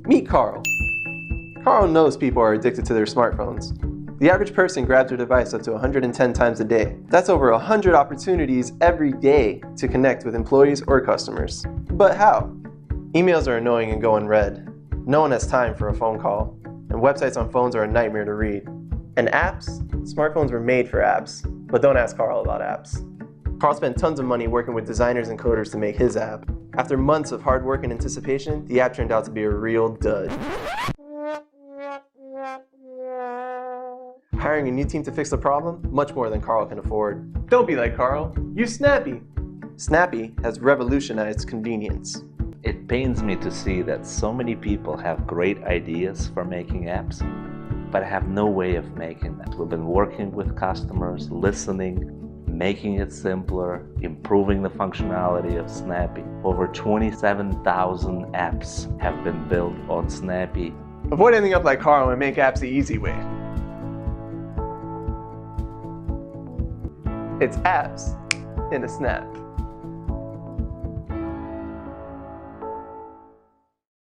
Meet Carl. Carl knows people are addicted to their smartphones. The average person grabs their device up to 110 times a day. That's over 100 opportunities every day to connect with employees or customers. But how? Emails are annoying and go unread. No one has time for a phone call. And websites on phones are a nightmare to read. And apps? Smartphones were made for apps. But don't ask Carl about apps. Carl spent tons of money working with designers and coders to make his app. After months of hard work and anticipation, the app turned out to be a real dud. Hiring a new team to fix the problem? Much more than Carl can afford. Don't be like Carl. Use Snappii. Snappii has revolutionized convenience. It pains me to see that so many people have great ideas for making apps, but have no way of making them. We've been working with customers, listening, making it simpler, improving the functionality of Snappii. Over 27,000 apps have been built on Snappii. Avoid ending up like Carl and make apps the easy way. It's apps in a snap.